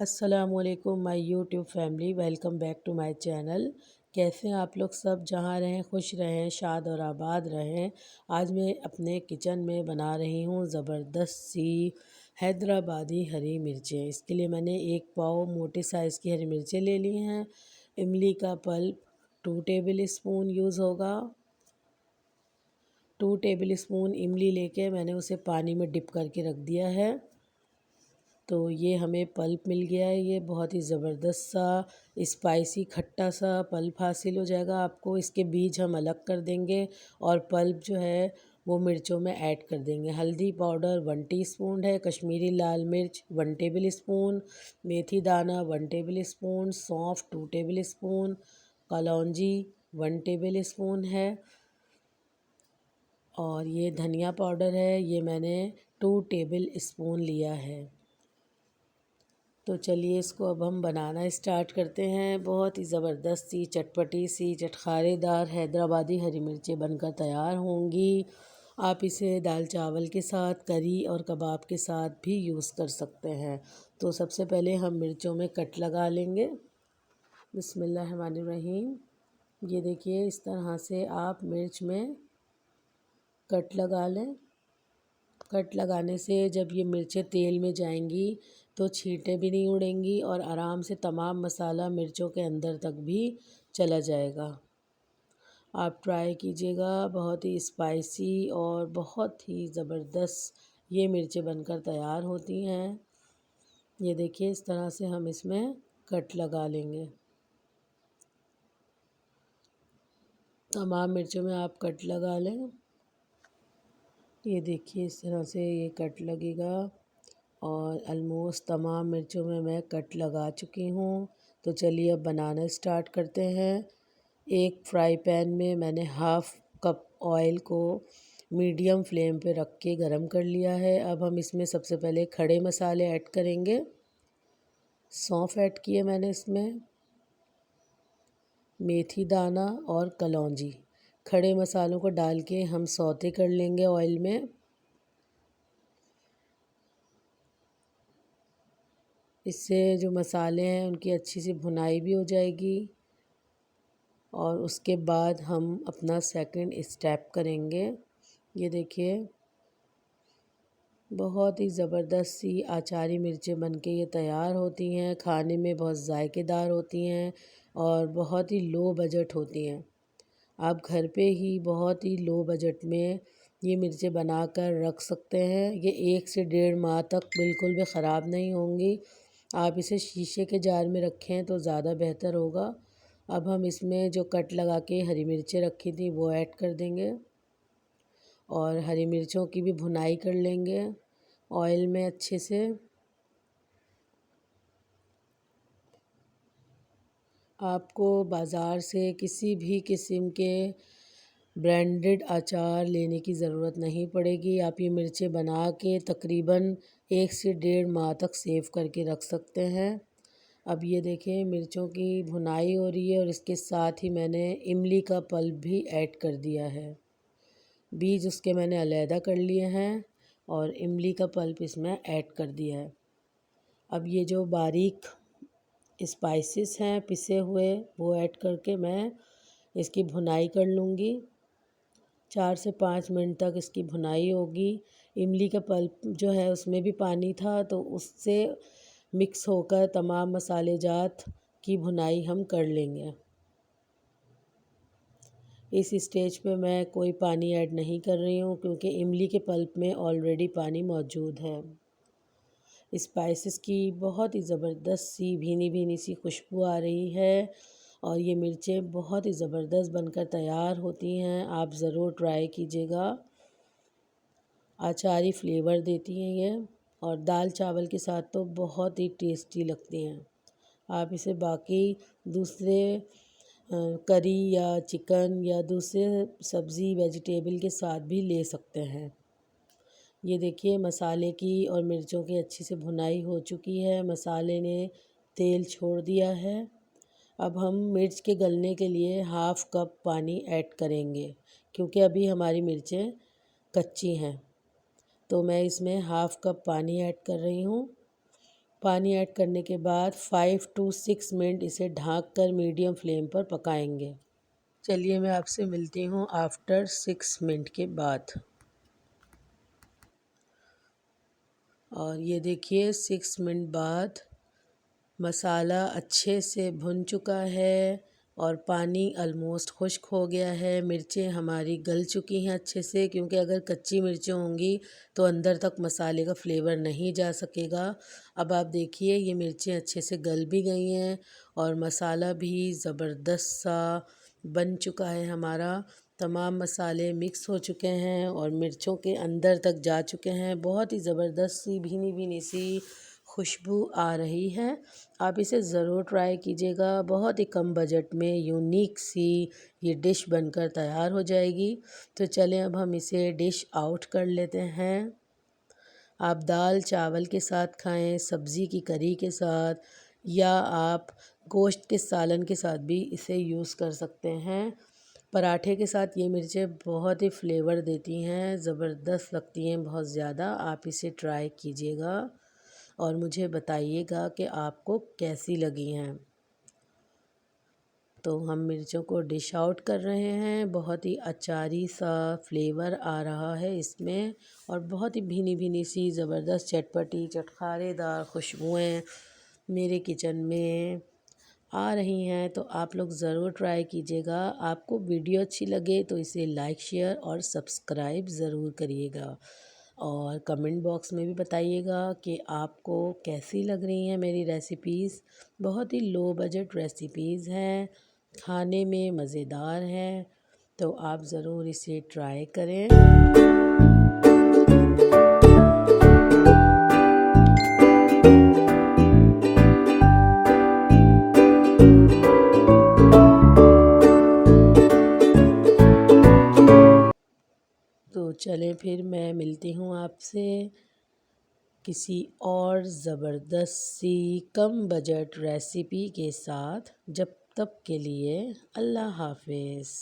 अस्सलामुअलैकुम my YouTube family, welcome back to my channel. कैसे हैं आप लोग सब? जहाँ रहें खुश रहें, शाद और आबाद रहें। आज मैं अपने किचन में बना रही हूँ ज़बरदस्त सी हैदराबादी हरी मिर्चें। इसके लिए मैंने 1 पाव मोटे साइज़ की हरी मिर्चें ले ली हैं। इमली का पल्प 2 टेबल स्पून यूज़ होगा। 2 टेबल स्पून इमली लेके मैंने उसे पानी में डिप करके रख दिया है। तो ये हमें पल्प मिल गया है। ये बहुत ही ज़बरदस्त सा स्पाइसी खट्टा सा पल्प हासिल हो जाएगा आपको। इसके बीज हम अलग कर देंगे और पल्प जो है वो मिर्चों में ऐड कर देंगे। हल्दी पाउडर 1 टीस्पून है, कश्मीरी लाल मिर्च 1 टेबल स्पून, मेथी दाना 1 टेबल स्पून, सौंफ 2 टेबल स्पून, कलौंजी 1 टेबल स्पून है और ये धनिया पाउडर है, ये मैंने 2 टेबल स्पून लिया है। तो चलिए इसको अब हम बनाना स्टार्ट करते हैं। बहुत ही ज़बरदस्त सी चटपटी सी चटखारेदार हैदराबादी हरी मिर्चें बनकर तैयार होंगी। आप इसे दाल चावल के साथ, करी और कबाब के साथ भी यूज़ कर सकते हैं। तो सबसे पहले हम मिर्चों में कट लगा लेंगे। बिस्मिल्लाहिर्रहमानिर्रहीम। ये देखिए इस तरह से आप मिर्च में कट लगा लें। कट लगाने से जब ये मिर्चें तेल में जाएंगी तो छींटें भी नहीं उड़ेंगी और आराम से तमाम मसाला मिर्चों के अंदर तक भी चला जाएगा। आप ट्राई कीजिएगा। बहुत ही स्पाइसी और बहुत ही ज़बरदस्त ये मिर्चें बनकर तैयार होती हैं। ये देखिए इस तरह से हम इसमें कट लगा लेंगे। तमाम मिर्चों में आप कट लगा लें। ये देखिए इस तरह से ये कट लगेगा और ऑलमोस्ट तमाम मिर्चों में मैं कट लगा चुकी हूँ। तो चलिए अब बनाना स्टार्ट करते हैं। एक फ्राई पैन में मैंने हाफ़ कप ऑयल को मीडियम फ्लेम पे रख के गरम कर लिया है। अब हम इसमें सबसे पहले खड़े मसाले ऐड करेंगे। सौंफ ऐड किए मैंने इसमें, मेथी दाना और कलौंजी। खड़े मसालों को डाल के हम सौते कर लेंगे ऑयल में। इससे जो मसाले हैं उनकी अच्छी सी भुनाई भी हो जाएगी और उसके बाद हम अपना सेकंड स्टेप करेंगे। ये देखिए बहुत ही ज़बरदस्त सी अचारी मिर्चें बनके ये तैयार होती हैं। खाने में बहुत ज़ायकेदार होती हैं और बहुत ही लो बजट होती हैं। आप घर पे ही बहुत ही लो बजट में ये मिर्चें बनाकर रख सकते हैं। ये 1 से 1.5 माह तक बिल्कुल भी ख़राब नहीं होंगी। आप इसे शीशे के जार में रखें तो ज़्यादा बेहतर होगा। अब हम इसमें जो कट लगा के हरी मिर्चें रखी थी वो ऐड कर देंगे और हरी मिर्चों की भी भुनाई कर लेंगे ऑयल में अच्छे से। आपको बाज़ार से किसी भी किस्म के ब्रांडेड अचार लेने की ज़रूरत नहीं पड़ेगी। आप ये मिर्चें बना के तकरीबन 1 से 1.5 माह तक सेव करके रख सकते हैं। अब ये देखें मिर्चों की भुनाई हो रही है और इसके साथ ही मैंने इमली का पल्प भी ऐड कर दिया है। बीज उसके मैंने अलहदा कर लिए हैं और इमली का पल्प इसमें ऐड कर दिया है। अब ये जो बारीक स्पाइसेस हैं पिसे हुए वो ऐड करके मैं इसकी भुनाई कर लूँगी। 4 से 5 मिनट तक इसकी भुनाई होगी। इमली का पल्प जो है उसमें भी पानी था तो उससे मिक्स होकर तमाम मसाले जात की भुनाई हम कर लेंगे। इस स्टेज पे मैं कोई पानी ऐड नहीं कर रही हूँ क्योंकि इमली के पल्प में ऑलरेडी पानी मौजूद है। स्पाइसेस की बहुत ही ज़बरदस्त सी भीनी भीनी सी खुशबू आ रही है और ये मिर्चें बहुत ही ज़बरदस्त बनकर तैयार होती हैं। आप ज़रूर ट्राई कीजिएगा। अचारी फ्लेवर देती हैं ये और दाल चावल के साथ तो बहुत ही टेस्टी लगती हैं। आप इसे बाकी दूसरे करी या चिकन या दूसरे सब्ज़ी वेजिटेबल के साथ भी ले सकते हैं। ये देखिए मसाले की और मिर्चों की अच्छी से भुनाई हो चुकी है। मसाले ने तेल छोड़ दिया है। अब हम मिर्च के गलने के लिए हाफ़ कप पानी ऐड करेंगे क्योंकि अभी हमारी मिर्चें कच्ची हैं। तो मैं इसमें हाफ़ कप पानी ऐड कर रही हूँ। पानी ऐड करने के बाद 5 to 6 मिनट इसे ढक कर मीडियम फ्लेम पर पकाएंगे। चलिए मैं आपसे मिलती हूँ आफ्टर 6 मिनट के बाद। और ये देखिए 6 मिनट बाद मसाला अच्छे से भुन चुका है और पानी ऑलमोस्ट खुश्क हो गया है। मिर्चें हमारी गल चुकी हैं अच्छे से, क्योंकि अगर कच्ची मिर्चें होंगी तो अंदर तक मसाले का फ्लेवर नहीं जा सकेगा। अब आप देखिए ये मिर्चें अच्छे से गल भी गई हैं और मसाला भी ज़बरदस्त सा बन चुका है हमारा। तमाम मसाले मिक्स हो चुके हैं और मिर्चों के अंदर तक जा चुके हैं। बहुत ही ज़बरदस्त सी भीनी भीनी सी खुशबू आ रही है। आप इसे ज़रूर ट्राई कीजिएगा। बहुत ही कम बजट में यूनिक सी ये डिश बनकर तैयार हो जाएगी। तो चलें अब हम इसे डिश आउट कर लेते हैं। आप दाल चावल के साथ खाएं, सब्ज़ी की करी के साथ, या आप गोश्त के सालन के साथ भी इसे यूज़ कर सकते हैं। पराठे के साथ ये मिर्चें बहुत ही फ्लेवर देती हैं, ज़बरदस्त लगती हैं बहुत ज़्यादा। आप इसे ट्राई कीजिएगा और मुझे बताइएगा कि आपको कैसी लगी हैं। तो हम मिर्चों को डिश आउट कर रहे हैं। बहुत ही अचारी सा फ्लेवर आ रहा है इसमें और बहुत ही भीनी भीनी सी ज़बरदस्त चटपटी चटखारेदार खुशबुएं मेरे किचन में आ रही हैं। तो आप लोग ज़रूर ट्राई कीजिएगा। आपको वीडियो अच्छी लगे तो इसे लाइक शेयर और सब्सक्राइब ज़रूर करिएगा और कमेंट बॉक्स में भी बताइएगा कि आपको कैसी लग रही हैं मेरी रेसिपीज़। बहुत ही लो बजट रेसिपीज़ हैं, खाने में मज़ेदार हैं, तो आप ज़रूर इसे ट्राई करें। तो चलें फिर मैं मिलती हूँ आपसे किसी और ज़बरदस्त सी कम बजट रेसिपी के साथ। जब तक के लिए अल्लाह हाफ़िज़।